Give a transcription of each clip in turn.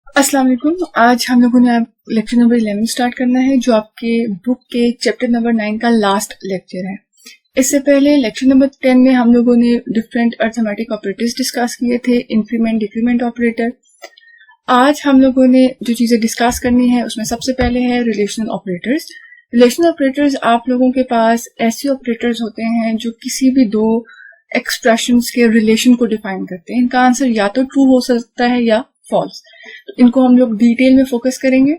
अस्सलाम वालेकुम। आज हम लोगों ने लेक्चर नंबर 11 स्टार्ट करना है, जो आपके बुक के चैप्टर नंबर 9 का लास्ट लेक्चर है। इससे पहले लेक्चर नंबर 10 में हम लोगों ने डिफरेंट अरिथमेटिक ऑपरेटर्स डिस्कस किए थे, इंक्रीमेंट डिक्रीमेंट ऑपरेटर। आज हम लोगों ने जो चीजें डिस्कस करनी है उसमें सबसे पहले है रिलेशनल ऑपरेटर्स। रिलेशनल ऑपरेटर्स आप लोगों के पास ऐसे ऑपरेटर्स होते हैं जो किसी भी दो एक्सप्रेशंस के रिलेशन को डिफाइन करते हैं। इनका आंसर या तो ट्रू हो सकता है या फॉल्स। तो इनको हम लोग डिटेल में फोकस करेंगे।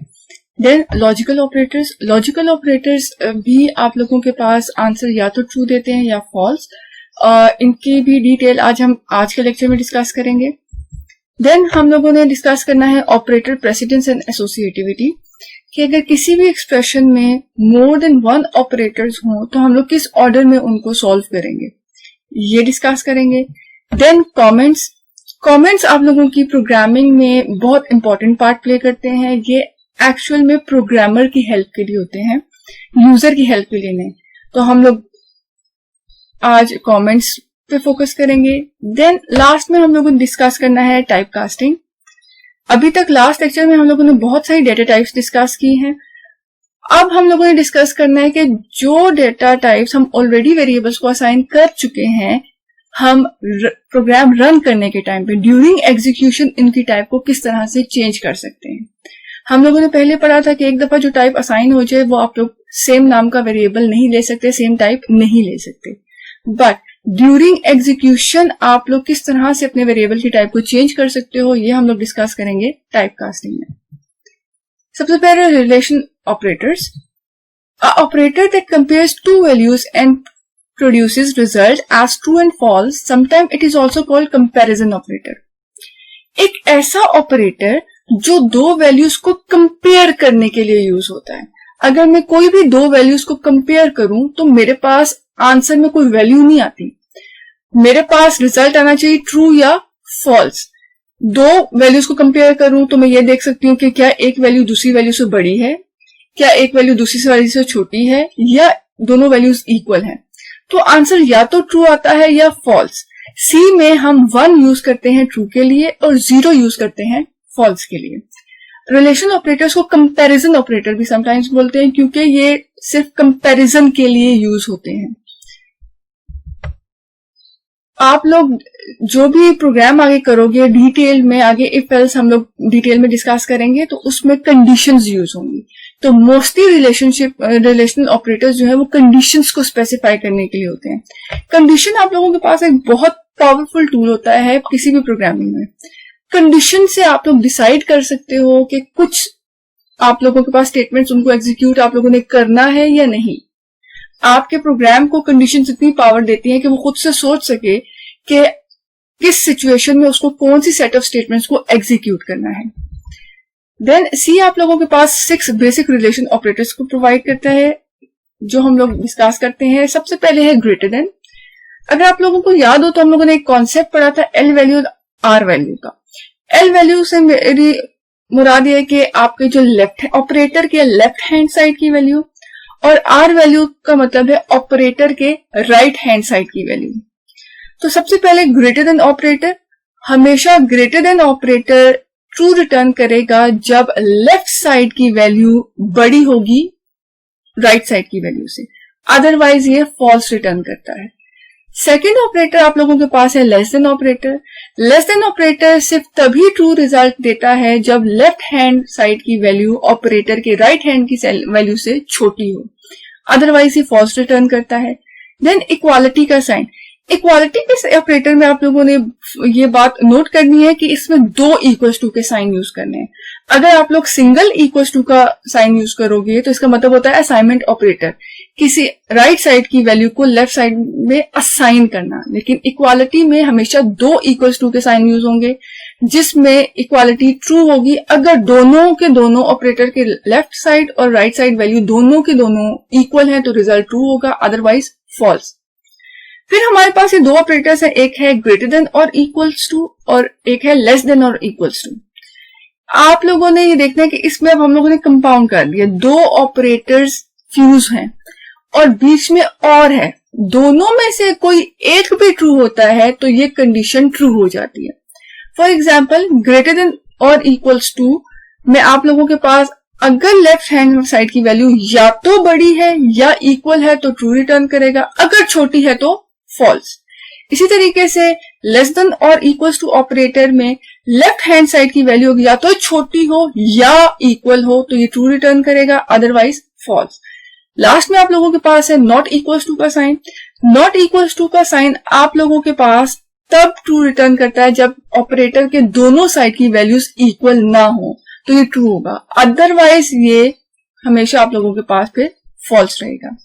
देन लॉजिकल ऑपरेटर्स भी आप लोगों के पास आंसर या तो ट्रू देते हैं या फॉल्स। इनकी भी डिटेल हम आज के लेक्चर में डिस्कस करेंगे। देन हम लोगों ने डिस्कस करना है ऑपरेटर प्रेसिडेंस एंड एसोसिएटिविटी, कि अगर किसी भी एक्सप्रेशन में मोर देन वन ऑपरेटर्स हो तो हम लोग किस ऑर्डर में उनको सॉल्व करेंगे, ये डिस्कस करेंगे। देन कमेंट्स आप लोगों की प्रोग्रामिंग में बहुत इंपॉर्टेंट पार्ट प्ले करते हैं। ये एक्चुअल में प्रोग्रामर की हेल्प के लिए होते हैं, यूजर की हेल्प के लिए नहीं। तो हम लोग आज कमेंट्स पे फोकस करेंगे। देन लास्ट में हम लोगों को डिस्कस करना है टाइप कास्टिंग। अभी तक लास्ट लेक्चर में हम लोगों ने बहुत सारी डेटा टाइप्स डिस्कस की हैं। अब हम लोगों ने डिस्कस करना है कि जो डेटा टाइप्स हम ऑलरेडी वेरिएबल्स को असाइन कर चुके हैं, हम प्रोग्राम रन करने के टाइम पे ड्यूरिंग एग्जीक्यूशन इनकी टाइप को किस तरह से चेंज कर सकते हैं। हम लोगों ने पहले पढ़ा था कि एक दफा जो टाइप असाइन हो जाए वो आप लोग सेम नाम का वेरिएबल नहीं ले सकते, सेम टाइप नहीं ले सकते, बट ड्यूरिंग एग्जीक्यूशन आप लोग किस तरह से अपने वेरिएबल की टाइप को चेंज कर सकते हो, ये हम लोग डिस्कस करेंगे टाइप कास्टिंग में। सबसे पहले relation operators. Operator that compares to values and produces result as true and false. Sometimes it is also called comparison operator. एक ऐसा ऑपरेटर जो दो वैल्यूज को कंपेयर करने के लिए यूज होता है। अगर मैं कोई भी दो वैल्यूज को कंपेयर करूं तो मेरे पास आंसर में कोई वैल्यू नहीं आती, मेरे पास रिजल्ट आना चाहिए ट्रू या फॉल्स। दो वैल्यूज को कंपेयर करूं तो मैं ये देख सकती हूँ कि क्या एक वैल्यू दूसरी वैल्यू से बड़ी है, क्या एक वैल्यू दूसरी वैल्यू से छोटी है, या दोनों वैल्यूज इक्वल हैं। तो आंसर या तो ट्रू आता है या फॉल्स। सी में हम 1 यूज करते हैं ट्रू के लिए और 0 यूज करते हैं फॉल्स के लिए। रिलेशन ऑपरेटर्स को कंपैरिजन ऑपरेटर भी समटाइम्स बोलते हैं, क्योंकि ये सिर्फ कंपैरिजन के लिए यूज होते हैं। आप लोग जो भी प्रोग्राम आगे करोगे डिटेल में, आगे इफ एल्स हम लोग डिटेल में डिस्कस करेंगे, तो उसमें कंडीशंस यूज होंगी। तो मोस्टली रिलेशनल ऑपरेटर्स जो है वो कंडीशंस को स्पेसिफाई करने के लिए होते हैं। कंडीशन आप लोगों के पास एक बहुत पावरफुल टूल होता है किसी भी प्रोग्रामिंग में। कंडीशन से आप लोग डिसाइड कर सकते हो कि कुछ आप लोगों के पास स्टेटमेंट्स उनको एग्जीक्यूट आप लोगों ने करना है या नहीं। आपके प्रोग्राम को कंडीशंस इतनी पावर देती हैं कि वो खुद से सोच सके कि किस सिचुएशन में उसको कौन सी सेट ऑफ स्टेटमेंट्स को एग्जीक्यूट करना है। देन सी आप लोगों के पास 6 बेसिक रिलेशन ऑपरेटर्स को प्रोवाइड करता है, जो हम लोग डिस्कस करते हैं। सबसे पहले है ग्रेटर देन। अगर आप लोगों को याद हो तो हम लोगों ने एक कॉन्सेप्ट पढ़ा था एल वैल्यू और आर वैल्यू का। एल वैल्यू से मेरी मुराद है कि आपके जो लेफ्ट ऑपरेटर के लेफ्ट हैंड साइड की वैल्यू, और आर वैल्यू का मतलब है ऑपरेटर के राइट हैंड साइड की वैल्यू। तो सबसे पहले ग्रेटर देन ऑपरेटर, हमेशा greater than operator true return करेगा जब लेफ्ट साइड की वैल्यू बड़ी होगी राइट साइड की वैल्यू से, अदरवाइज ये फॉल्स रिटर्न करता है। सेकेंड ऑपरेटर आप लोगों के पास है less than operator. Less than operator सिर्फ तभी ट्रू रिजल्ट देता है जब लेफ्ट हैंड साइड की वैल्यू ऑपरेटर के राइट हैंड की वैल्यू से छोटी हो, अदरवाइज ये फॉल्स रिटर्न करता है। देन इक्वालिटी का साइन। इक्वालिटी के ऑपरेटर में आप लोगों ने ये बात नोट करनी है कि इसमें 2 इक्वल्स टू के साइन यूज करने हैं। अगर आप लोग सिंगल इक्वल्स टू का साइन यूज करोगे तो इसका मतलब होता है असाइनमेंट ऑपरेटर, किसी राइट साइड की वैल्यू को लेफ्ट साइड में असाइन करना। लेकिन इक्वालिटी में हमेशा 2 इक्वल्स टू के साइन यूज होंगे, जिसमें इक्वालिटी ट्रू होगी अगर दोनों के दोनों ऑपरेटर के लेफ्ट साइड और राइट साइड वैल्यू दोनों के दोनों इक्वल है तो रिजल्ट ट्रू होगा, अदरवाइज फॉल्स। फिर हमारे पास ये 2 ऑपरेटर्स हैं, एक है ग्रेटर देन और इक्वल्स टू और एक है लेस देन और इक्वल्स टू। आप लोगों ने ये देखना है कि इसमें अब हम लोगों ने कंपाउंड कर दिया, 2 ऑपरेटर्स फ्यूज हैं और बीच में और है, दोनों में से कोई एक भी ट्रू होता है तो ये कंडीशन ट्रू हो जाती है। फॉर एग्जाम्पल ग्रेटर देन और इक्वल्स टू में आप लोगों के पास अगर लेफ्ट हैंड साइड की वैल्यू या तो बड़ी है या इक्वल है तो ट्रू रिटर्न करेगा, अगर छोटी है तो फॉल्स। इसी तरीके से लेस देन और इक्वल्स टू ऑपरेटर में लेफ्ट हैंड साइड की वैल्यू या तो छोटी हो या इक्वल हो तो ये ट्रू रिटर्न करेगा, अदरवाइज फॉल्स। लास्ट में आप लोगों के पास है नॉट इक्वल्स टू का साइन। नॉट इक्वल्स टू का साइन आप लोगों के पास तब ट्रू रिटर्न करता है जब ऑपरेटर के दोनों साइड की वैल्यूज इक्वल ना हो तो ये ट्रू होगा, अदरवाइज ये हमेशा आप लोगों के पास फिर फॉल्स रहेगा।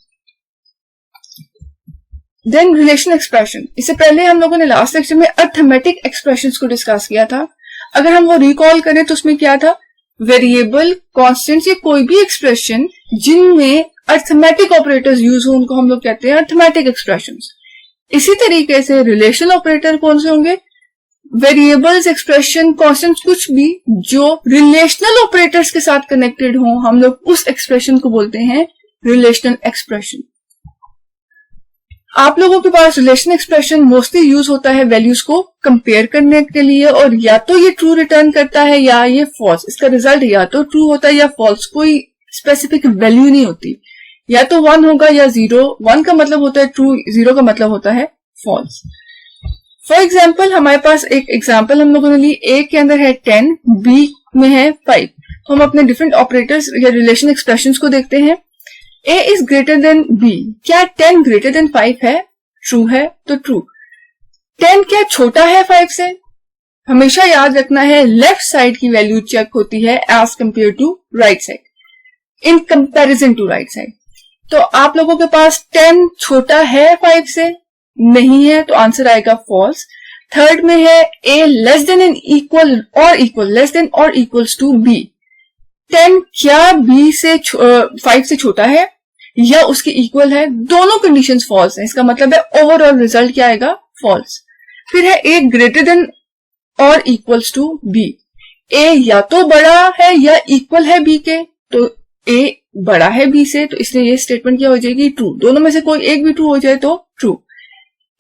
देन रिलेशन एक्सप्रेशन, इससे पहले हम लोगों ने लास्ट लेक्चर में अर्थमेटिक एक्सप्रेशंस को डिस्कस किया था। अगर हम वो रिकॉल करें तो उसमें क्या था, वेरिएबल, कॉन्स्टेंट या कोई भी एक्सप्रेशन जिनमें अर्थमेटिक ऑपरेटर्स यूज हो उनको हम लोग कहते हैं अर्थमेटिक एक्सप्रेशंस। इसी तरीके से रिलेशनल ऑपरेटर कौन से होंगे, वेरिएबल्स, एक्सप्रेशन, कॉन्स्टेंट, कुछ भी जो रिलेशनल ऑपरेटर्स के साथ कनेक्टेड हो हम लोग उस एक्सप्रेशन को बोलते हैं रिलेशनल एक्सप्रेशन। आप लोगों के पास रिलेशन एक्सप्रेशन मोस्टली यूज होता है वैल्यूज को कंपेयर करने के लिए, और या तो ये ट्रू रिटर्न करता है या ये फॉल्स। इसका रिजल्ट या तो ट्रू होता है या फॉल्स, कोई स्पेसिफिक वैल्यू नहीं होती, या तो 1 होगा या 0। 1 का मतलब होता है ट्रू, 0 का मतलब होता है फॉल्स। फॉर एग्जाम्पल हमारे पास एक एग्जाम्पल हम लोगों ने ली, ए के अंदर है 10, बी में है 5। तो हम अपने डिफरेंट ऑपरेटर्स या रिलेशन एक्सप्रेशंस को देखते हैं। ए इज ग्रेटर देन बी, क्या 10 ग्रेटर देन 5 है, ट्रू है तो ट्रू। 10 क्या छोटा है 5 से, हमेशा याद रखना है लेफ्ट साइड की वैल्यू चेक होती है as compare to right side, in comparison to right side. तो आप लोगों के पास 10 छोटा है 5 से, नहीं है तो आंसर आएगा फॉल्स। थर्ड में है ए लेस देन एंड इक्वल और इक्वल, लेस देन और इक्वल्स टू बी। 10 क्या बी से 5 से छोटा है या उसके इक्वल है, दोनों कंडीशंस फॉल्स हैं। इसका मतलब है ओवरऑल रिजल्ट क्या आएगा, फॉल्स। फिर है ए ग्रेटर देन और इक्वल्स टू बी, ए या तो बड़ा है या इक्वल है बी के, तो ए बड़ा है बी से, तो इसलिए ये स्टेटमेंट क्या हो जाएगी, ट्रू। दोनों में से कोई एक भी ट्रू हो जाए तो true.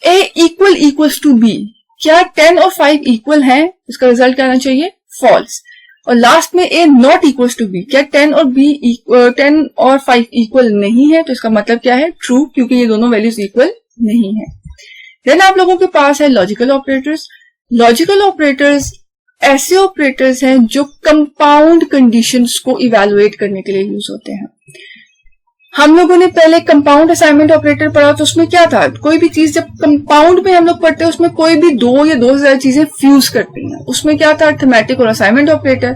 A equal equals to B, क्या 10 और 5 इक्वल हैं, इसका रिजल्ट क्या आना चाहिए, फॉल्स। और लास्ट में ए नॉट इक्वल्स टू बी, क्या 10 और 5 इक्वल नहीं है, तो इसका मतलब क्या है, ट्रू, क्योंकि ये दोनों वैल्यूज इक्वल नहीं है। देन आप लोगों के पास है लॉजिकल ऑपरेटर्स। लॉजिकल ऑपरेटर्स ऐसे ऑपरेटर्स हैं जो कंपाउंड कंडीशंस को इवैल्यूएट करने के लिए यूज होते हैं। हम लोगों ने पहले कंपाउंड असाइनमेंट ऑपरेटर पढ़ा, तो उसमें क्या था, कोई भी चीज जब कंपाउंड में हम लोग पढ़ते हैं उसमें कोई भी 2 या 2 से ज्यादा चीजें फ्यूज करती हैं, उसमें क्या था, अर्थमेटिक और असाइनमेंट ऑपरेटर।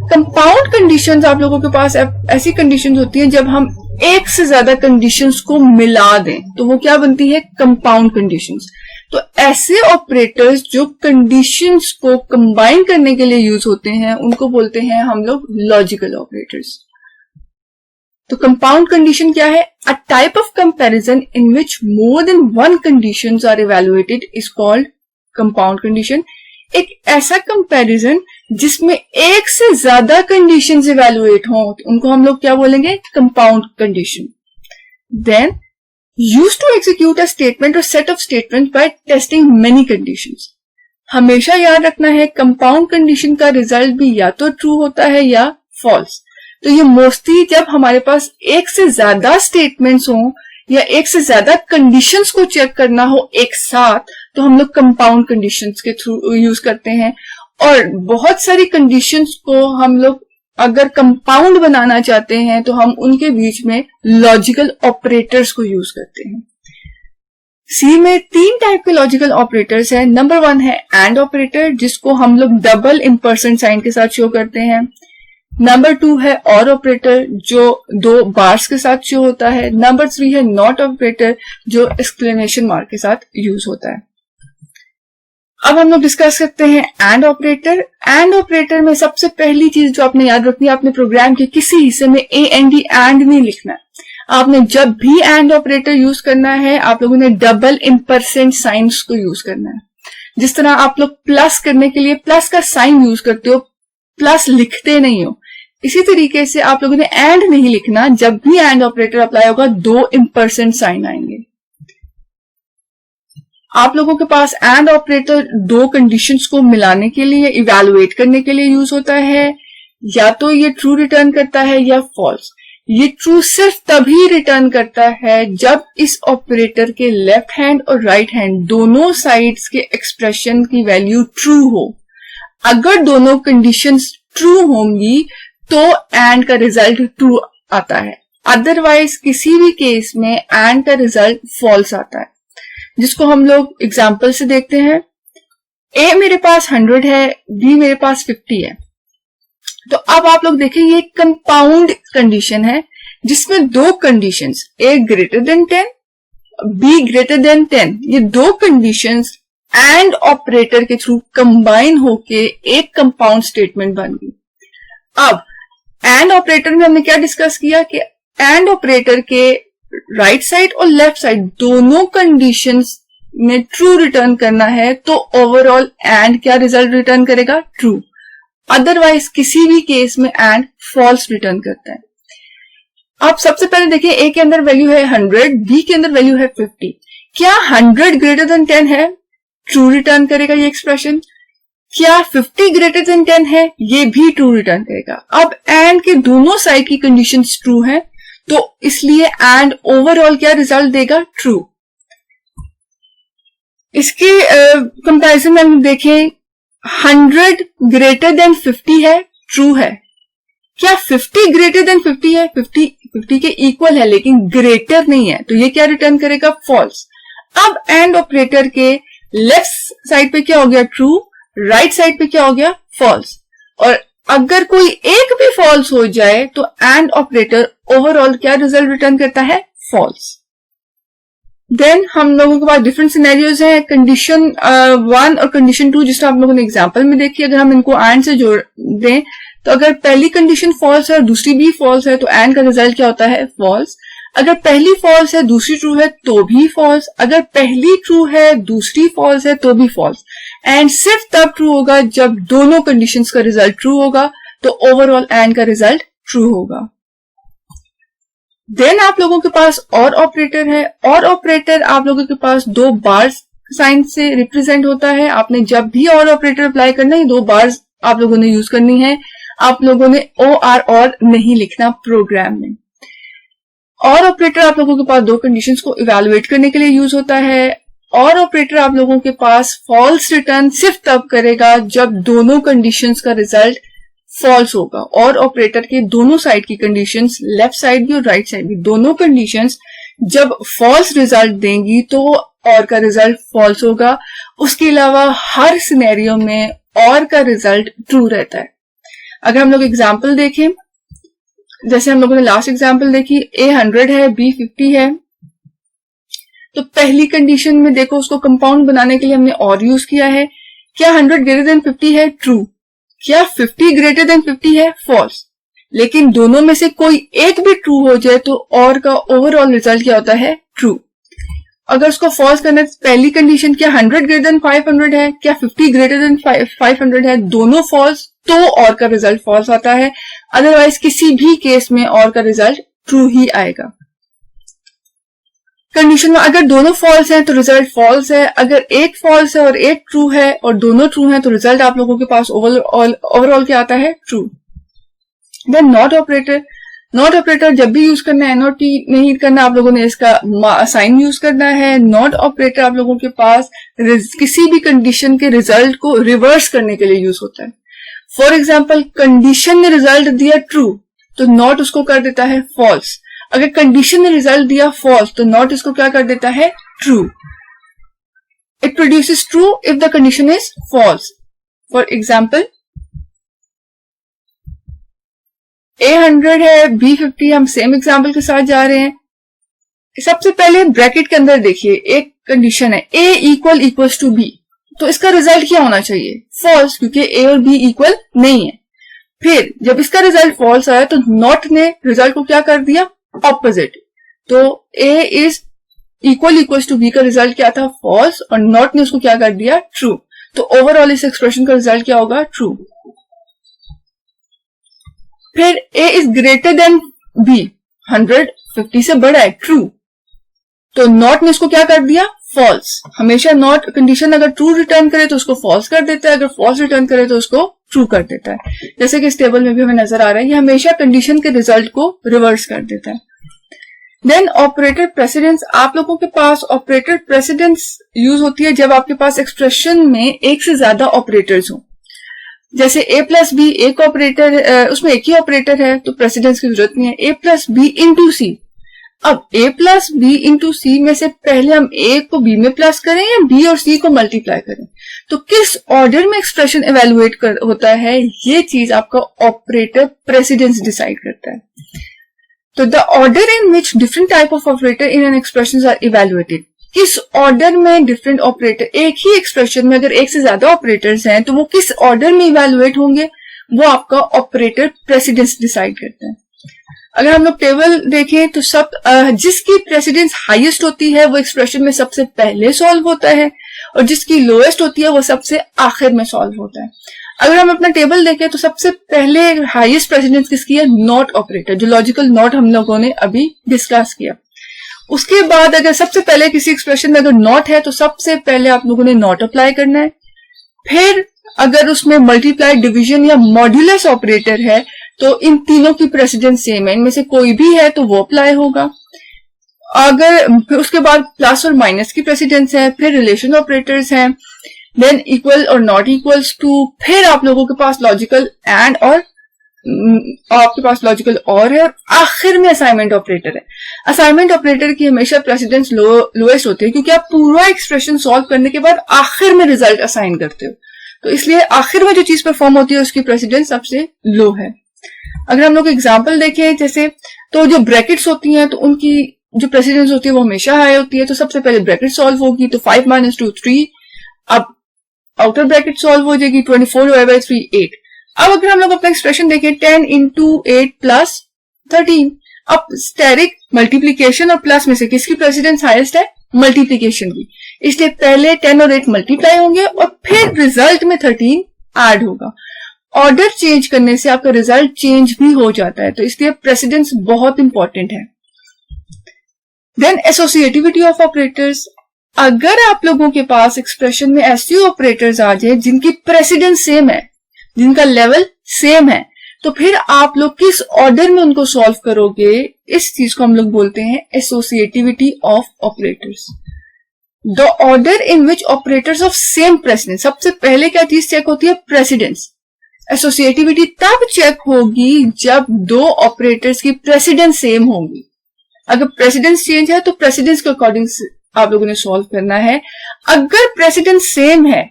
कंपाउंड कंडीशंस आप लोगों के पास ऐसी कंडीशंस होती हैं जब हम एक से ज्यादा कंडीशंस को मिला दें तो वो क्या बनती है, कंपाउंड कंडीशंस। तो ऐसे ऑपरेटर्स जो कंडीशंस को कंबाइन करने के लिए यूज होते हैं उनको बोलते हैं हम लोग लॉजिकल ऑपरेटर्स। तो कंपाउंड कंडीशन क्या है, a type of comparison in which more than one conditions are evaluated is called compound condition. एक ऐसा कंपैरिजन जिसमें एक से ज्यादा कंडीशंस इवैल्यूएट हो उनको हम लोग क्या बोलेंगे, compound condition. Then used to execute a statement और set of statement by testing many conditions. हमेशा याद रखना है कंपाउंड कंडीशन का रिजल्ट भी या तो ट्रू होता है या फॉल्स। तो ये मोस्टली जब हमारे पास एक से ज्यादा स्टेटमेंट्स हो या एक से ज्यादा कंडीशंस को चेक करना हो एक साथ, तो हम लोग कंपाउंड कंडीशंस के थ्रू यूज करते हैं। और बहुत सारी कंडीशंस को हम लोग अगर कंपाउंड बनाना चाहते हैं तो हम उनके बीच में लॉजिकल ऑपरेटर्स को यूज करते हैं। सी में 3 टाइप के लॉजिकल ऑपरेटर्स हैं। नंबर 1 है एंड ऑपरेटर, जिसको हम लोग डबल एम्परसेंट साइन के साथ शो करते हैं। नंबर 2 है और ऑपरेटर, जो 2 बार्स के साथ शो होता है। नंबर 3 है नॉट ऑपरेटर, जो एक्सक्लेमेशन मार्क के साथ यूज होता है। अब हम लोग डिस्कस करते हैं एंड ऑपरेटर। एंड ऑपरेटर में सबसे पहली चीज जो आपने याद रखनी है, आपने प्रोग्राम के किसी हिस्से में एंड नहीं लिखना है। आपने जब भी एंड ऑपरेटर यूज करना है आप लोगों ने डबल एम्परसेंट साइंस को यूज करना है। जिस तरह आप लोग प्लस करने के लिए प्लस का साइन यूज करते हो, प्लस लिखते नहीं हो, इसी तरीके से आप लोगों ने एंड नहीं लिखना। जब भी एंड ऑपरेटर अप्लाई होगा 2 एम्परसेंट साइन आएंगे। आप लोगों के पास एंड ऑपरेटर दो कंडीशंस को मिलाने के लिए, इवैल्यूएट करने के लिए यूज होता है। या तो ये ट्रू रिटर्न करता है या फॉल्स। ये ट्रू सिर्फ तभी रिटर्न करता है जब इस ऑपरेटर के लेफ्ट हैंड और राइट हैंड दोनों साइड्स के एक्सप्रेशन की वैल्यू ट्रू हो। अगर दोनों कंडीशंस ट्रू होंगी तो एंड का रिजल्ट ट्रू आता है, अदरवाइज किसी भी केस में एंड का रिजल्ट फॉल्स आता है, जिसको हम लोग एग्जाम्पल से देखते हैं। ए मेरे पास 100 है, बी मेरे पास 50 है। तो अब आप लोग देखें, ये कंपाउंड कंडीशन है जिसमें दो conditions, A greater than 10, be greater than 10, ये दो कंडीशंस एंड ऑपरेटर के थ्रू कंबाइन होके एक कंपाउंड स्टेटमेंट बन गई। अब एंड ऑपरेटर में हमने क्या डिस्कस किया कि एंड ऑपरेटर के राइट साइड और लेफ्ट साइड दोनों कंडीशंस में ट्रू रिटर्न करना है तो ओवरऑल एंड क्या रिजल्ट रिटर्न करेगा? ट्रू। अदरवाइज किसी भी केस में एंड फॉल्स रिटर्न करता है। आप सबसे पहले देखिए, ए के अंदर वैल्यू है 100, बी के अंदर वैल्यू है 50। क्या 100 ग्रेटर देन 10 है? ट्रू रिटर्न करेगा ये एक्सप्रेशन। क्या 50 ग्रेटर देन 10 है? ये भी ट्रू रिटर्न करेगा। अब एंड के दोनों साइड की कंडीशंस ट्रू हैं, तो इसलिए एंड ओवरऑल क्या रिजल्ट देगा? ट्रू। इसके कंपैरिजन में हम देखें, 100 ग्रेटर देन 50 है, ट्रू है। क्या 50 ग्रेटर देन 50 है? 50 के इक्वल है लेकिन ग्रेटर नहीं है, तो ये क्या रिटर्न करेगा? फॉल्स। अब एंड ऑपरेटर के लेफ्ट साइड पे क्या हो गया? ट्रू। राइट साइड पे क्या हो गया? फॉल्स। और अगर कोई एक भी फॉल्स हो जाए तो एंड ऑपरेटर ओवरऑल क्या रिजल्ट रिटर्न करता है? फॉल्स। देन हम लोगों के पास डिफरेंट सिनेरियोज हैं, कंडीशन 1 और कंडीशन 2, जिसको आप लोगों ने एग्जांपल में देखी। अगर हम इनको एंड से जोड़ दें तो अगर पहली कंडीशन फॉल्स है और दूसरी भी फॉल्स है तो एंड का रिजल्ट क्या होता है? फॉल्स। अगर पहली फॉल्स है दूसरी ट्रू है तो भी फॉल्स। अगर पहली ट्रू है दूसरी फॉल्स है तो भी फॉल्स। एंड सिर्फ तब ट्रू होगा जब दोनों कंडीशंस का रिजल्ट ट्रू होगा, तो ओवरऑल एंड का रिजल्ट ट्रू होगा। देन आप लोगों के पास और ऑपरेटर है। और ऑपरेटर आप लोगों के पास दो बार्स साइन से रिप्रेजेंट होता है। आपने जब भी और ऑपरेटर अप्लाई करना है, दो बार्स आप लोगों ने यूज करनी है। आप लोगों ने और नहीं लिखना प्रोग्राम में। और ऑपरेटर आप लोगों के पास दो कंडीशंस को इवैल्यूएट करने के लिए यूज होता है। और ऑपरेटर आप लोगों के पास फॉल्स रिटर्न सिर्फ तब करेगा जब दोनों कंडीशंस का रिजल्ट फॉल्स होगा। और ऑपरेटर के दोनों साइड की कंडीशंस, लेफ्ट साइड भी और राइट साइड भी, दोनों कंडीशंस जब फॉल्स रिजल्ट देंगी तो और का रिजल्ट फॉल्स होगा। उसके अलावा हर सिनेरियो में और का रिजल्ट ट्रू रहता है। अगर हम लोग एग्जाम्पल देखें, जैसे हम लोगों ने लास्ट एग्जाम्पल देखी, ए 100 है, बी 50 है, तो पहली कंडीशन में देखो उसको कंपाउंड बनाने के लिए हमने और यूज किया है। क्या 100 ग्रेटर देन 50 है? ट्रू। क्या 50 ग्रेटर देन 50 है? फॉल्स। लेकिन दोनों में से कोई एक भी ट्रू हो जाए तो और का ओवरऑल रिजल्ट क्या होता है? ट्रू। अगर उसको फॉल्स करना है, पहली कंडीशन क्या 100 ग्रेटर देन 500 है? क्या 50 ग्रेटर देन 500 है? दोनों फॉल्स, तो और का रिजल्ट फॉल्स आता है। अदरवाइज किसी भी केस में और का रिजल्ट ट्रू ही आएगा। कंडीशन में अगर दोनों फॉल्स हैं तो रिजल्ट फॉल्स है। अगर एक फॉल्स है और एक ट्रू है और दोनों ट्रू हैं तो रिजल्ट आप लोगों के पास ओवरऑल क्या आता है? True. Then not operator. Not operator जब भी यूज करना है, नॉट नहीं करना, आप लोगों ने इसका साइन यूज करना है। नॉट ऑपरेटर आप लोगों के पास किसी भी कंडीशन के रिजल्ट को रिवर्स करने के लिए यूज होता है। फॉर एग्जाम्पल, कंडीशन ने रिजल्ट दिया ट्रू तो नॉट उसको कर देता है फॉल्स। अगर कंडीशन ने रिजल्ट दिया फॉल्स तो नॉट इसको क्या कर देता है? True. It produces true if the condition is false. For example, a 100 है, बी 50, हम सेम एग्जाम्पल के साथ जा रहे हैं। सबसे पहले ब्रैकेट के अंदर देखिए, एक कंडीशन है ए इक्वल्स टू बी, तो इसका रिजल्ट क्या होना चाहिए? फॉल्स, क्योंकि ए और बी इक्वल नहीं है। फिर जब इसका रिजल्ट फॉल्स आया तो नॉट ने रिजल्ट को क्या कर दिया? ऑपोजिट। तो ए इज इक्वल्स टू बी का रिजल्ट क्या था? फॉल्स, और नॉट ने उसको क्या कर दिया? ट्रू। तो ओवरऑल इस एक्सप्रेशन का रिजल्ट क्या होगा? ट्रू। फिर ए इज ग्रेटर देन बी, 100 50 से बड़ा है, ट्रू। तो नॉट ने इसको क्या कर दिया? फॉल्स। हमेशा नॉट कंडीशन अगर ट्रू रिटर्न करे तो उसको फॉल्स कर देता है, अगर फॉल्स रिटर्न करे तो उसको ट्रू कर देता है। जैसे कि इस टेबल में भी हमें नजर आ रहा है, ये हमेशा कंडीशन के रिजल्ट को रिवर्स कर देता है। देन ऑपरेटर प्रेसिडेंस, आप लोगों के पास ऑपरेटर प्रेसिडेंस यूज होती है जब आपके पास एक्सप्रेशन में एक से ज्यादा ऑपरेटर्स हो। जैसे a प्लस बी एक ऑपरेटर, उसमें एक ही ऑपरेटर है तो प्रेसिडेंस की जरूरत नहीं है। a प्लस बी इंटू सी, अब a प्लस बी इंटू सी में से पहले हम a को b में प्लस करें या b और c को मल्टीप्लाई करें, तो किस ऑर्डर में एक्सप्रेशन इवेलुएट होता है, ये चीज आपका ऑपरेटर प्रेसिडेंस डिसाइड करता है। तो the order in which different type of operator in an expression are evaluated, किस ऑर्डर में डिफरेंट ऑपरेटर, एक ही एक्सप्रेशन में अगर एक से ज्यादा ऑपरेटर्स हैं तो वो किस ऑर्डर में इवेलुएट होंगे, वो आपका ऑपरेटर प्रेसिडेंस डिसाइड करता है। अगर हम लोग टेबल देखें तो सब जिसकी प्रेसिडेंस हाईएस्ट होती है वो एक्सप्रेशन में सबसे पहले सॉल्व होता है और जिसकी लोएस्ट होती है वो सबसे आखिर में सॉल्व होता है। अगर हम अपना टेबल देखें तो सबसे पहले हाईएस्ट प्रेसिडेंस किसकी है, नॉट ऑपरेटर, जो लॉजिकल नॉट हम लोगों ने अभी डिस्कस किया। उसके बाद अगर सबसे पहले किसी एक्सप्रेशन में अगर नॉट है तो सबसे पहले आप लोगों ने नॉट अप्लाई करना है। फिर अगर उसमें मल्टीप्लाई, डिवीजन या मॉड्यूलस ऑपरेटर है तो इन तीनों की प्रेसिडेंस सेम है, इनमें से कोई भी है तो वो अप्लाई होगा। अगर फिर उसके बाद प्लस और माइनस की प्रेसिडेंस है, फिर रिलेशन ऑपरेटर्स हैं, देन इक्वल और नॉट इक्वल्स टू, फिर आप लोगों के पास लॉजिकल एंड और आपके पास लॉजिकल और है, और आखिर में असाइनमेंट ऑपरेटर है। असाइनमेंट ऑपरेटर की हमेशा प्रेसिडेंस लोएस्ट होती है क्योंकि आप पूरा एक्सप्रेशन सॉल्व करने के बाद आखिर में रिजल्ट असाइन करते हो, तो इसलिए आखिर में जो चीज परफॉर्म होती है उसकी प्रेसिडेंस सबसे लो है। अगर हम लोग एग्जाम्पल देखें जैसे, तो जो ब्रैकेट्स होती हैं तो उनकी जो प्रेसिडेंस होती है वो हमेशा हाई होती है, तो सबसे पहले ब्रैकेट सॉल्व होगी तो 5 - 2 3, अब आउटर ब्रैकेट सॉल्व हो जाएगी 24 / 3 8। अब अगर हम लोग अपना एक्सप्रेशन देखें 10 × 8 + 13, अब स्टेरिक मल्टीप्लीकेशन और प्लस में से किसकी प्रेसिडेंस हाईएस्ट है, मल्टीप्लीकेशन की, इसलिए पहले 10 और 8 मल्टीप्लाई होंगे और फिर रिजल्ट में 13 ऐड होगा। ऑर्डर चेंज करने से आपका रिजल्ट चेंज भी हो जाता है, तो इसलिए प्रेसिडेंस बहुत इंपॉर्टेंट है। देन एसोसिएटिविटी ऑफ ऑपरेटर्स, अगर आप लोगों के पास एक्सप्रेशन में ऐसे ऑपरेटर्स आ जाए जिनकी प्रेसिडेंस सेम है, जिनका लेवल सेम है, तो फिर आप लोग किस ऑर्डर में उनको सॉल्व करोगे, इस चीज को हम लोग बोलते हैं associativity of operators. The order in which operators of same precedence, सबसे पहले क्या चीज चेक होती है, प्रेसिडेंस। एसोसिएटिविटी तब चेक होगी जब दो ऑपरेटर्स की प्रेसिडेंस सेम होगी। अगर प्रेसिडेंस चेंज है तो प्रेसिडेंस के अकॉर्डिंग आप लोगों ने सॉल्व करना है। अगर प्रेसिडेंस सेम है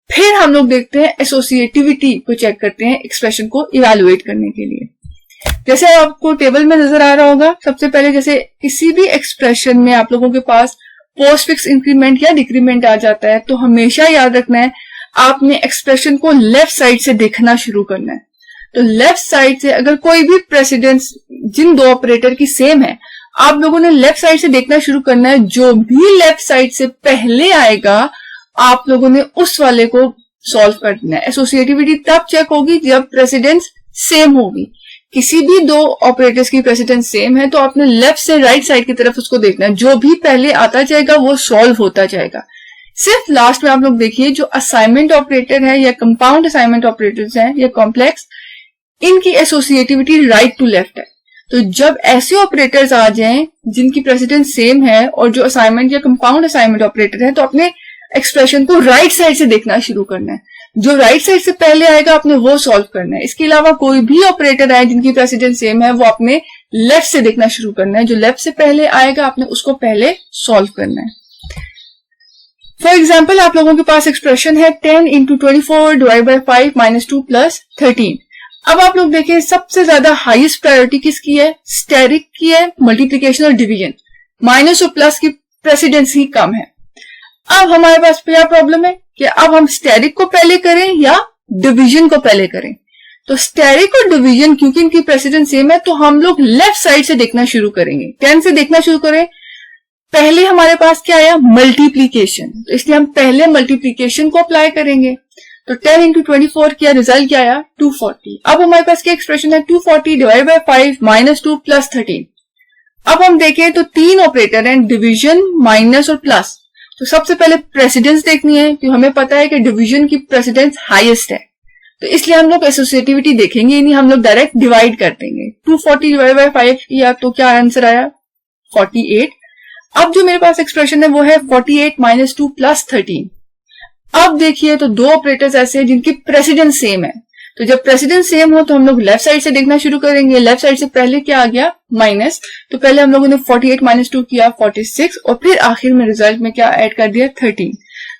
फिर हम लोग देखते हैं एसोसिएटिविटी को चेक करते हैं एक्सप्रेशन को इवैल्यूएट करने के लिए। जैसे आपको टेबल में नजर आ रहा होगा, सबसे पहले जैसे किसी भी एक्सप्रेशन में आप लोगों के पास पोस्ट फिक्स इंक्रीमेंट या डिक्रीमेंट आ जाता है तो हमेशा याद रखना है आपने एक्सप्रेशन को लेफ्ट साइड से देखना शुरू करना है। तो लेफ्ट साइड से अगर कोई भी प्रेसिडेंस जिन दो ऑपरेटर की सेम है, आप लोगों ने लेफ्ट साइड से देखना शुरू करना है। जो भी लेफ्ट साइड से पहले आएगा आप लोगों ने उस वाले को सॉल्व करना है। एसोसिएटिविटी तब चेक होगी जब प्रेसिडेंस सेम होगी। किसी भी दो ऑपरेटर्स की प्रेसिडेंस सेम है तो आपने लेफ्ट से राइट साइड की तरफ उसको देखना है। जो भी पहले आता जाएगा वो सॉल्व होता जाएगा। सिर्फ लास्ट में आप लोग देखिए जो असाइनमेंट ऑपरेटर है या कंपाउंड असाइनमेंट ऑपरेटर्स हैं या कॉम्प्लेक्स, इनकी एसोसिएटिविटी राइट टू लेफ्ट है। तो जब ऐसे ऑपरेटर्स आ जाएं जिनकी प्रेसिडेंस सेम है और जो असाइनमेंट या कंपाउंड असाइनमेंट ऑपरेटर है तो अपने एक्सप्रेशन को राइट साइड से देखना शुरू करना है। जो राइट साइड से पहले आएगा आपने वो सॉल्व करना है। इसके अलावा कोई भी ऑपरेटर आए जिनकी प्रेसिडेंस सेम है वो आपने लेफ्ट से देखना शुरू करना है। जो लेफ्ट से पहले आएगा आपने उसको पहले सॉल्व करना है। फॉर एग्जाम्पल आप लोगों के पास एक्सप्रेशन है 10 × 24 / 5 - 2 + 13। अब आप लोग देखें सबसे ज्यादा हाईएस्ट प्रायोरिटी किसकी है, स्टेरिक की है, मल्टीप्लीकेशन और डिवीजन। माइनस और प्लस की प्रेसिडेंस ही कम है। अब हमारे पास क्या प्रॉब्लम है कि अब हम स्टेरिक को पहले करें या डिवीजन को पहले करें। तो स्टेरिक और डिवीजन क्योंकि इनकी प्रेसिडेंस सेम है तो हम लोग लेफ्ट साइड से देखना शुरू करेंगे। 10 से देखना शुरू करें, पहले हमारे पास क्या आया, मल्टीप्लीकेशन, तो इसलिए हम पहले मल्टीप्लीकेशन को अप्लाई करेंगे। तो 10 × 24 किया, रिजल्ट क्या आया 240। अब हमारे पास क्या एक्सप्रेशन है 240 / 5 - 2 + 13। अब हम देखें तो तीन ऑपरेटर हैं, डिवीजन, माइनस और प्लस। तो सबसे पहले प्रेसिडेंस देखनी है, क्योंकि हमें पता है कि डिवीजन की प्रेसिडेंस हाईएस्ट है, तो इसलिए हम लोग एसोसिएटिविटी देखेंगे नहीं, हम लोग डायरेक्ट डिवाइड कर देंगे। 240 डिवाइड बाय 5 किया तो क्या आंसर आया 48। अब जो मेरे पास एक्सप्रेशन है वो है 48 माइनस 2 प्लस 13। अब देखिए तो दो ऑपरेटर्स ऐसे हैं जिनकी प्रेसिडेंस सेम है, तो जब प्रेसिडेंस सेम हो तो हम लोग लेफ्ट साइड से देखना शुरू करेंगे। लेफ्ट साइड से पहले क्या आ गया माइनस, तो पहले हम लोगों ने 48 माइनस 2 किया 46 और फिर आखिर में रिजल्ट में क्या ऐड कर दिया 13।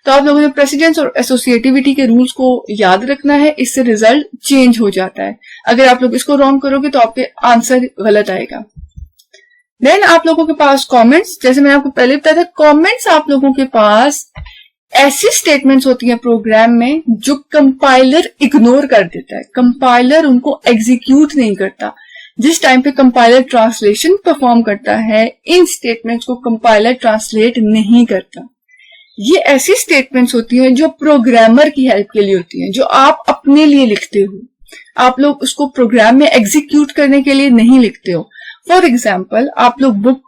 तो आप लोगों ने प्रेसिडेंस और एसोसिएटिविटी के रूल्स को याद रखना है, इससे रिजल्ट चेंज हो जाता है। अगर आप लोग इसको रॉन्ग करोगे तो आपके आंसर गलत आएगा। देन आप लोगों के पास कमेंट्स, जैसे मैंने आपको पहले बताया था, कमेंट्स आप लोगों के पास ऐसी स्टेटमेंट्स होती हैं प्रोग्राम में जो कंपाइलर इग्नोर कर देता है, कंपाइलर उनको एग्जीक्यूट नहीं करता। जिस टाइम पे कंपाइलर ट्रांसलेशन परफॉर्म करता है, इन स्टेटमेंट्स को कंपाइलर ट्रांसलेट नहीं करता। ये ऐसी स्टेटमेंट्स होती हैं जो प्रोग्रामर की हेल्प के लिए होती हैं, जो आप अपने लिए लिखते हो, आप लोग उसको प्रोग्राम में एग्जीक्यूट करने के लिए नहीं लिखते हो। फॉर एग्जाम्पल, आप लोग बुक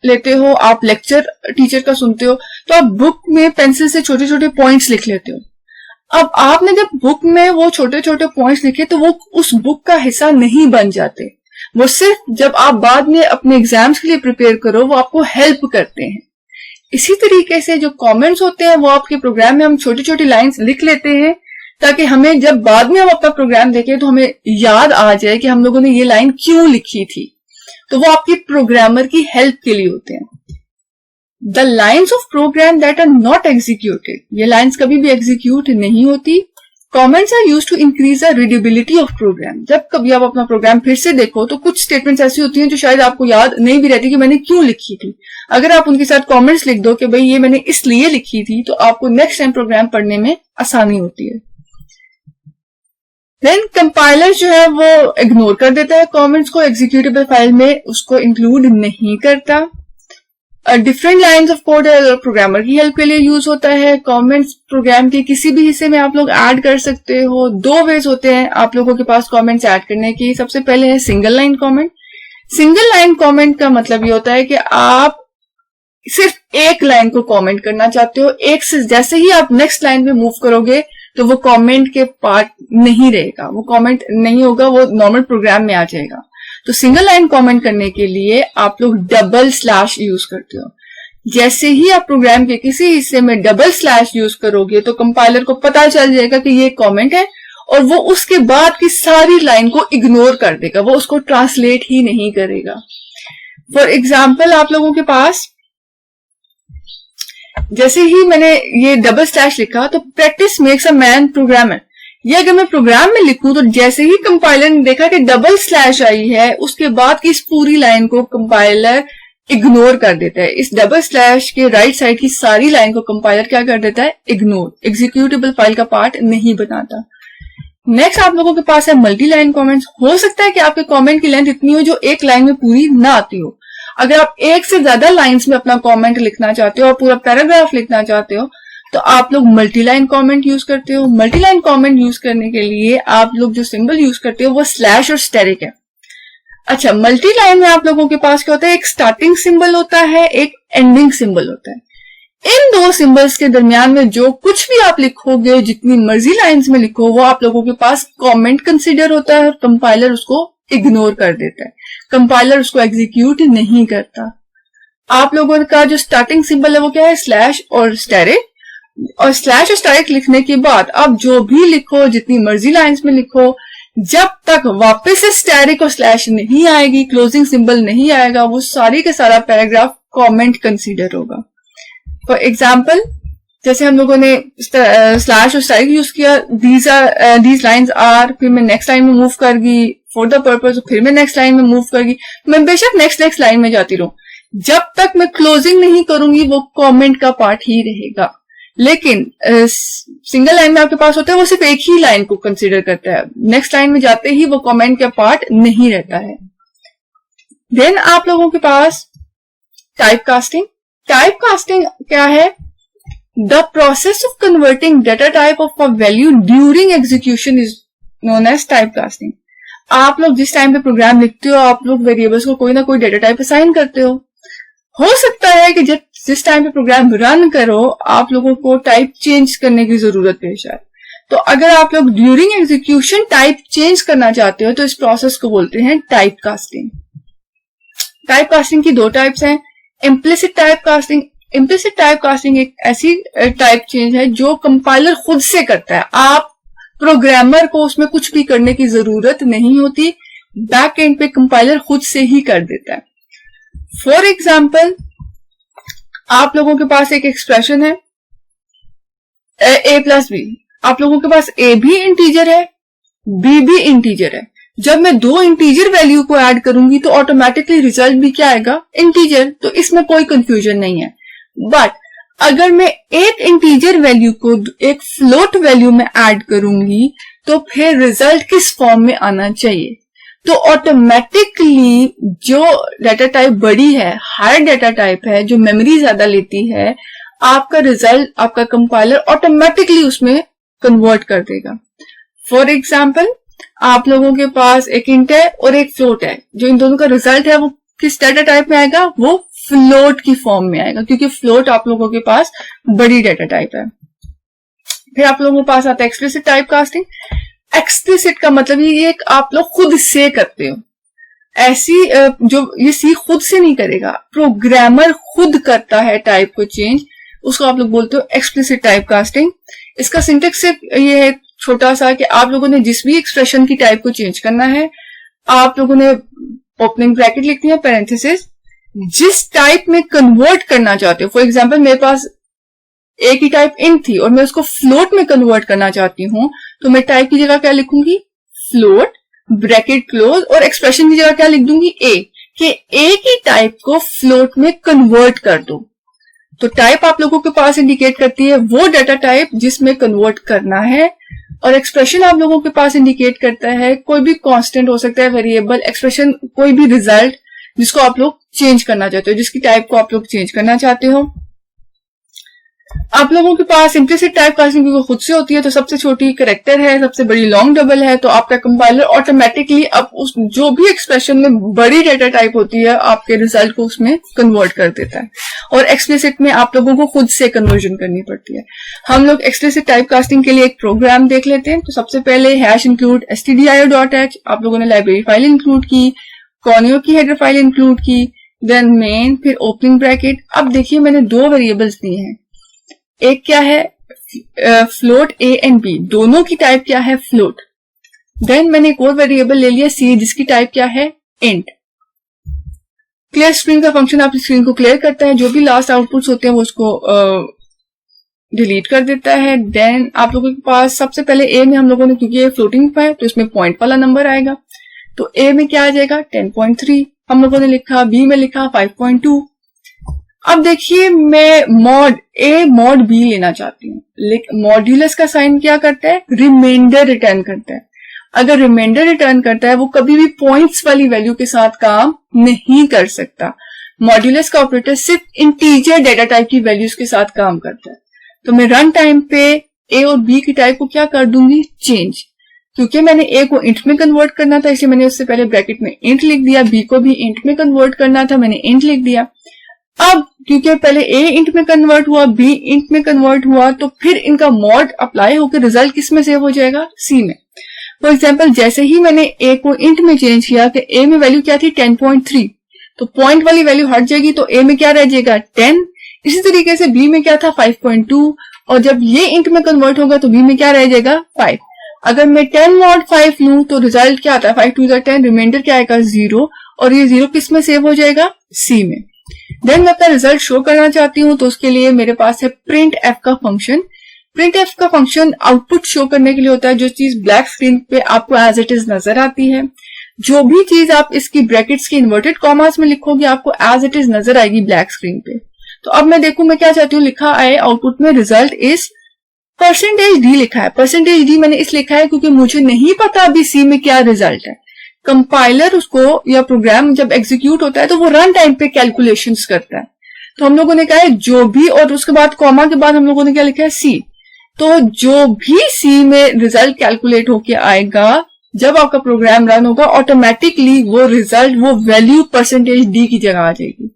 लेते हो, आप लेक्चर टीचर का सुनते हो, तो आप बुक में पेंसिल से छोटे छोटे पॉइंट्स लिख लेते हो। अब आपने जब बुक में वो छोटे छोटे पॉइंट्स लिखे तो वो उस बुक का हिस्सा नहीं बन जाते, वो सिर्फ जब आप बाद में अपने एग्जाम्स के लिए प्रिपेयर करो वो आपको हेल्प करते हैं। इसी तरीके से जो कमेंट्स होते हैं वो आपके प्रोग्राम में हम छोटी छोटी लाइंस लिख लेते हैं, ताकि हमें जब बाद में हम अपना प्रोग्राम देखें तो हमें याद आ जाए कि हम लोगों ने ये लाइन क्यों लिखी थी। तो वो आपकी प्रोग्रामर की हेल्प के लिए होते हैं। The lines of program that are not executed, ये लाइन्स कभी भी एग्जीक्यूट नहीं होती। Comments are used to increase the readability of program. जब कभी आप अपना प्रोग्राम फिर से देखो तो कुछ स्टेटमेंट्स ऐसी होती हैं जो शायद आपको याद नहीं भी रहती कि मैंने क्यों लिखी थी। अगर आप उनके साथ कमेंट्स लिख दो कि भाई ये मैंने इसलिए लिखी थी, तो आपको नेक्स्ट टाइम प्रोग्राम पढ़ने में आसानी होती है। देन कंपाइलर जो है वो इग्नोर कर देता है कमेंट्स को, एग्जीक्यूटेबल फाइल में उसको इंक्लूड नहीं करता। Different lines of code programmer की हेल्प के लिए यूज होता है। कमेंट्स प्रोग्राम के किसी भी हिस्से में आप लोग ऐड कर सकते हो। दो वेज होते हैं आप लोगों के पास कमेंट्स ऐड करने की। सबसे पहले है single line comment. Single line comment का मतलब ये होता है कि आप सिर्फ एक लाइन को कमेंट करना चाहते हो, एक से जैसे ही आप नेक्स्ट लाइन में मूव करोगे तो वो कमेंट के पार्ट नहीं रहेगा, वो कमेंट नहीं होगा, वो नॉर्मल प्रोग्राम में आ जाएगा। तो सिंगल लाइन कमेंट करने के लिए आप लोग डबल स्लैश यूज करते हो। जैसे ही आप प्रोग्राम के किसी हिस्से में डबल स्लैश यूज करोगे तो कंपाइलर को पता चल जाएगा कि ये कमेंट है, और वो उसके बाद की सारी लाइन को इग्नोर कर देगा, वो उसको ट्रांसलेट ही नहीं करेगा। फॉर एग्जाम्पल, आप लोगों के पास जैसे ही मैंने ये डबल स्लैश लिखा तो practice makes a man programmer, ये अगर मैं प्रोग्राम में लिखूं तो जैसे ही कंपाइलर ने देखा कि डबल स्लैश आई है, उसके बाद की इस पूरी लाइन को कंपाइलर इग्नोर कर देता है। इस डबल स्लैश के राइट साइड की सारी लाइन को कंपाइलर क्या कर देता है, इग्नोर, एग्जीक्यूटेबल फाइल का पार्ट नहीं बनाता। नेक्स्ट आप लोगों के पास है मल्टी लाइन कमेंट्स। हो सकता है कि आपके कमेंट की लेंथ इतनी हो जो एक लाइन में पूरी ना आती हो। अगर आप एक से ज्यादा लाइंस में अपना कमेंट लिखना चाहते हो और पूरा पैराग्राफ लिखना चाहते हो तो आप लोग मल्टी लाइन कमेंट यूज करते हो। मल्टी लाइन कमेंट यूज करने के लिए आप लोग जो सिंबल यूज करते हो वो स्लैश और स्टेरिक है। अच्छा, मल्टी लाइन में आप लोगों के पास क्या होता है, एक स्टार्टिंग सिंबल होता है, एक एंडिंग सिंबल होता है। इन दो सिंबल्स के दरमियान में जो कुछ भी आप लिखोगे, जितनी मर्जी लाइंस में लिखो, वो आप लोगों के पास कमेंट कंसीडर होता है और कंपाइलर उसको इग्नोर कर देता है। कंपाइलर उसको एग्जीक्यूट नहीं करता। आप लोगों का जो स्टार्टिंग सिंबल है वो क्या है, स्लैश और स्टेरिक। और स्लैश और स्टेरिक लिखने के बाद आप जो भी लिखो, जितनी मर्जी लाइंस में लिखो, जब तक वापस से स्टेरिक और स्लैश नहीं आएगी, क्लोजिंग सिंबल नहीं आएगा, वो सारी का सारा पैराग्राफ कमेंट कंसीडर होगा। फॉर एग्जाम्पल, जैसे हम लोगों ने स्लैश और स्टेरिक यूज किया, दीज लाइन्स आर, फिर मैं नेक्स्ट लाइन में मूव कर गई फॉर द पर्पज, फिर मैं नेक्स्ट लाइन में मूव कर गई। मैं बेशक नेक्स्ट लाइन में जाती रहूं, जब तक मैं क्लोजिंग नहीं करूंगी वो कमेंट का पार्ट ही रहेगा। लेकिन सिंगल लाइन में आपके पास होता है वो सिर्फ एक ही लाइन को कंसीडर करता है, नेक्स्ट लाइन में जाते ही वो कमेंट का पार्ट नहीं रहता है। देन आप लोगों के पास टाइप कास्टिंग। टाइप कास्टिंग क्या है, the process of converting data type of a value during execution is known as type casting. आप लोग जिस टाइम पे प्रोग्राम लिखते हो, आप लोग वेरिएबल्स को कोई ना कोई डेटा टाइप असाइन करते हो। सकता है कि जब जिस टाइम पे प्रोग्राम रन करो आप लोगों को टाइप चेंज करने की जरूरत पेश आए, तो अगर आप लोग ड्यूरिंग एग्जीक्यूशन टाइप चेंज करना चाहते हो तो इस प्रोसेस को बोलते हैं टाइप कास्टिंग। टाइप कास्टिंग की दो टाइप्स हैं, implicit type casting. Implicit type casting एक ऐसी टाइप चेंज है जो कंपाइलर खुद से करता है, आप प्रोग्रामर को उसमें कुछ भी करने की जरूरत नहीं होती, बैक एंड पे कंपाइलर खुद से ही कर देता है। फॉर एग्जाम्पल, आप लोगों के पास एक एक्सप्रेशन है a प्लस बी, आप लोगों के पास a भी इंटीजर है b भी इंटीजर है। जब मैं दो इंटीजर वैल्यू को ऐड करूंगी तो ऑटोमेटिकली रिजल्ट भी क्या आएगा, इंटीजर, तो इसमें कोई कंफ्यूजन नहीं है। बट अगर मैं एक इंटीजर वैल्यू को एक फ्लोट वैल्यू में ऐड करूंगी तो फिर रिजल्ट किस फॉर्म में आना चाहिए, तो ऑटोमेटिकली जो डाटा टाइप बड़ी है, हायर डाटा टाइप है, जो मेमोरी ज्यादा लेती है, आपका रिजल्ट आपका कंपाइलर ऑटोमेटिकली उसमें कन्वर्ट कर देगा। फॉर एग्जाम्पल, आप लोगों के पास एक इंट है और एक फ्लोट है, जो इन दोनों का रिजल्ट है वो किस डाटा टाइप में आएगा, वो फ्लोट की फॉर्म में आएगा, क्योंकि फ्लोट आप लोगों के पास बड़ी डाटा टाइप है। फिर आप लोगों के पास आता है एक्सप्लिसिट टाइप कास्टिंग। एक्सप्लिसिट का मतलब ये आप लोग खुद से करते हो, ऐसी जो ये सी खुद से नहीं करेगा, प्रोग्रामर खुद करता है टाइप को चेंज, उसको आप लोग बोलते हो एक्सप्लिसिट टाइप कास्टिंग। इसका सिंटेक्स सिर्फ ये है छोटा सा कि आप लोगों ने जिस भी एक्सप्रेशन की टाइप को चेंज करना है, आप लोगों ने ओपनिंग ब्रैकेट लिखनी है, पैरेंथेसिस, जिस टाइप में कन्वर्ट करना चाहते हो। फॉर एग्जाम्पल, मेरे पास एक ही टाइप इंट थी और मैं उसको फ्लोट में कन्वर्ट करना चाहती हूँ, तो मैं टाइप की जगह क्या लिखूंगी, फ्लोट, ब्रैकेट क्लोज, और एक्सप्रेशन की जगह क्या लिख दूंगी, ए, कि एक ही टाइप को फ्लोट में कन्वर्ट कर दो। तो टाइप आप लोगों के पास इंडिकेट करती है वो डाटा टाइप जिसमें कन्वर्ट करना है, और एक्सप्रेशन आप लोगों के पास इंडिकेट करता है कोई भी कांस्टेंट हो सकता है, वेरिएबल, एक्सप्रेशन, कोई भी रिजल्ट जिसको आप लोग चेंज करना चाहते हो, जिसकी टाइप को आप लोग चेंज करना चाहते हो। आप लोगों के पास इम्प्लिसिट टाइप कास्टिंग क्योंकि खुद से होती है, तो सबसे छोटी करेक्टर है, सबसे बड़ी लॉन्ग डबल है, तो आपका कंपाइलर ऑटोमेटिकली अब उस जो भी एक्सप्रेशन में बड़ी डाटा टाइप होती है आपके रिजल्ट को उसमें कन्वर्ट कर देता है। और एक्सप्लिसिट में आप लोगों को खुद से कन्वर्जन करनी पड़ती है। हम लोग एक्सप्लिसिट टाइप कास्टिंग के लिए एक प्रोग्राम देख लेते हैं। तो सबसे पहले #include stdio.h, आप लोगों ने लाइब्रेरी फाइल इंक्लूड की, कॉनियो की हेडर फाइल इंक्लूड की, देन मेन, फिर ओपनिंग ब्रैकेट। अब देखिए मैंने दो वेरिएबल्स दिए हैं, एक क्या है फ्लोट a एंड b, दोनों की टाइप क्या है, फ्लोट। देन मैंने एक और वेरिएबल ले लिया c, जिसकी टाइप क्या है, इंट। क्लियर स्क्रीन का फंक्शन आपकी स्क्रीन को क्लियर करता है, जो भी लास्ट आउटपुट्स होते हैं वो उसको डिलीट कर देता है। देन आप लोगों के पास सबसे पहले a में हम लोगों ने, क्योंकि ये फ्लोटिंग है तो इसमें पॉइंट वाला नंबर आएगा, तो a में क्या आ जाएगा, 10.3 हम लोगों ने लिखा, b में लिखा 5.2। अब देखिए मैं मॉड a मॉड b लेना चाहती हूँ, लेकिन मॉड्यूलस का साइन क्या करता है, रिमाइंडर रिटर्न करता है। अगर रिमाइंडर रिटर्न करता है वो कभी भी पॉइंट्स वाली वैल्यू के साथ काम नहीं कर सकता। मॉड्यूलस का ऑपरेटर सिर्फ इंटीजर डाटा टाइप की वैल्यूज के साथ काम करता है। तो मैं रन टाइम पे a और b की टाइप को क्या कर दूंगी, चेंज। क्योंकि मैंने a को इंट में कन्वर्ट करना था इसलिए मैंने उससे पहले ब्रैकेट में इंट लिख दिया, b को भी इंट में कन्वर्ट करना था, मैंने इंट लिख दिया। अब क्योंकि पहले a इंट में कन्वर्ट हुआ, b इंट में कन्वर्ट हुआ, तो फिर इनका मॉड अप्लाई होकर रिजल्ट किस में सेव हो जाएगा, c में। फॉर एग्जाम्पल, जैसे ही मैंने a को इंट में चेंज किया कि a में वैल्यू क्या थी 10.3, तो पॉइंट वाली वैल्यू हट जाएगी, तो a में क्या रह जाएगा 10। इसी तरीके से b में क्या था 5.2, और जब ये इंट में कन्वर्ट होगा तो b में क्या रह जाएगा 5। अगर मैं 10 mod 5 लूं तो रिजल्ट क्या आता है, 5 2 10, रिमाइंडर क्या आएगा 0, और ये 0 किस में सेव हो जाएगा, c में। देन मैं अपना रिजल्ट शो करना चाहती हूँ, तो उसके लिए मेरे पास है प्रिंट एफ का फंक्शन। प्रिंट एफ का फंक्शन आउटपुट शो करने के लिए होता है, जो चीज ब्लैक स्क्रीन पे आपको एज इट इज नजर आती है, जो भी चीज आप इसकी ब्रैकेट्स की इन्वर्टेड कॉमास में लिखोगे आपको एज इट इज नजर आएगी ब्लैक स्क्रीन पे। तो अब मैं देखूं मैं क्या चाहती हूँ, लिखा आए आउटपुट में रिजल्ट इज %d लिखा है। %d मैंने इस लिखा है क्योंकि मुझे नहीं पता अभी सी में क्या रिजल्ट है। कंपाइलर उसको या प्रोग्राम जब एग्जीक्यूट होता है तो वो रन टाइम पे कैलकुलेशंस करता है। तो हम लोगों ने कहा है जो भी, और उसके बाद कॉमा के बाद हम लोगों ने क्या लिखा है, सी। तो जो भी सी में रिजल्ट कैलकुलेट होके आएगा, जब आपका प्रोग्राम रन होगा ऑटोमेटिकली वो रिजल्ट, वो वैल्यू %d की जगह आ जाएगी।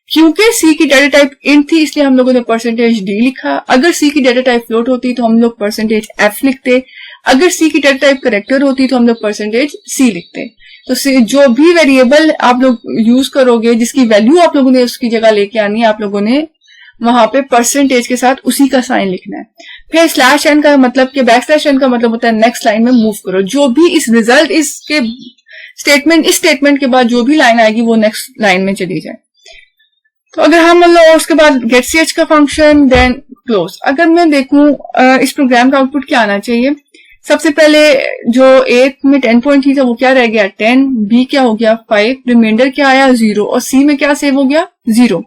क्योंकि सी की डाटा टाइप इंट थी इसलिए हम लोगों ने परसेंटेज डी लिखा। अगर सी की डाटा टाइप फ्लोट होती तो हम लोग परसेंटेज एफ लिखते। अगर सी की डाटा टाइप करेक्टर होती तो हम लोग परसेंटेज सी लिखते। तो जो भी वेरिएबल आप लोग यूज करोगे, जिसकी वैल्यू आप लोगों ने उसकी जगह लेके आनी है, आप लोगों ने वहां पे परसेंटेज के साथ उसी का साइन लिखना है। फिर स्लैश एन का मतलब कि बैक स्लैश एन का मतलब होता है नेक्स्ट लाइन में मूव करो। जो भी इस रिजल्ट इसके स्टेटमेंट, इस स्टेटमेंट के बाद जो भी लाइन आएगी वो नेक्स्ट लाइन में चली जाए। तो अगर हम मतलब उसके बाद गेट सी एच का फंक्शन, देन क्लोज। अगर मैं देखूं इस प्रोग्राम का आउटपुट क्या आना चाहिए, सबसे पहले जो ए में 10 पॉइंट थी वो क्या रह गया 10, बी क्या हो गया 5, रिमाइंडर क्या आया 0 और सी में क्या सेव हो गया 0।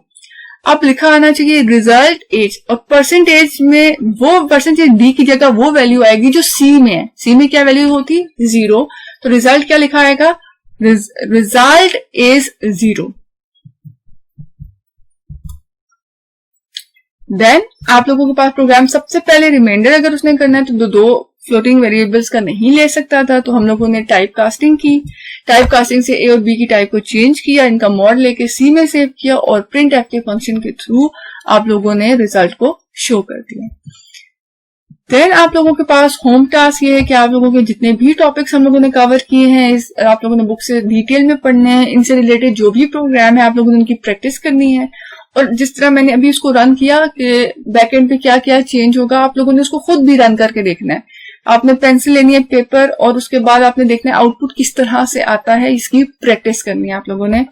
अब लिखा आना चाहिए रिजल्ट एज, और परसेंटेज में वो परसेंटेज डी की जगह वो वैल्यू आएगी जो सी में है। सी में क्या वैल्यू होती 0, तो रिजल्ट क्या लिखा आएगा रिजल्ट इज 0। देन आप लोगों के पास प्रोग्राम सबसे पहले रिमाइंडर अगर उसने करना है तो दो फ्लोटिंग वेरिएबल्स का नहीं ले सकता था, तो हम लोगों ने टाइप कास्टिंग की। टाइप कास्टिंग से ए और बी की टाइप को चेंज किया, इनका मॉड लेके सी में सेव किया और प्रिंट एफ के फंक्शन के थ्रू आप लोगों ने रिजल्ट को शो कर दिया। देन आप लोगों के पास होम टास्क ये है कि आप लोगों के जितने भी टॉपिक्स हम लोगों ने कवर किए हैं, आप लोगों ने बुक से डिटेल में पढ़ने हैं। इनसे रिलेटेड जो भी प्रोग्राम है आप लोगों ने उनकी प्रैक्टिस करनी है। और जिस तरह मैंने अभी उसको रन किया कि बैकएंड पे क्या क्या चेंज होगा, आप लोगों ने उसको खुद भी रन करके देखना है। आपने पेंसिल लेनी है, पेपर, और उसके बाद आपने देखना है आउटपुट किस तरह से आता है, इसकी प्रैक्टिस करनी है आप लोगों ने।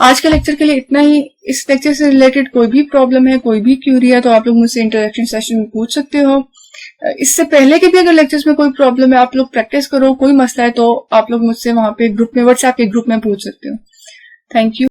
आज के लेक्चर के लिए इतना ही। इस लेक्चर से रिलेटेड कोई भी प्रॉब्लम है, कोई भी क्यूरी है, तो आप लोग मुझसे इंटरेक्शन सेशन में पूछ सकते हो। इससे पहले के भी अगर लेक्चर्स में कोई प्रॉब्लम है, आप लोग प्रैक्टिस करो, कोई मसला है तो आप लोग मुझसे वहां पे ग्रुप में, व्हाट्सएप के ग्रुप में पूछ सकते हो। Thank you.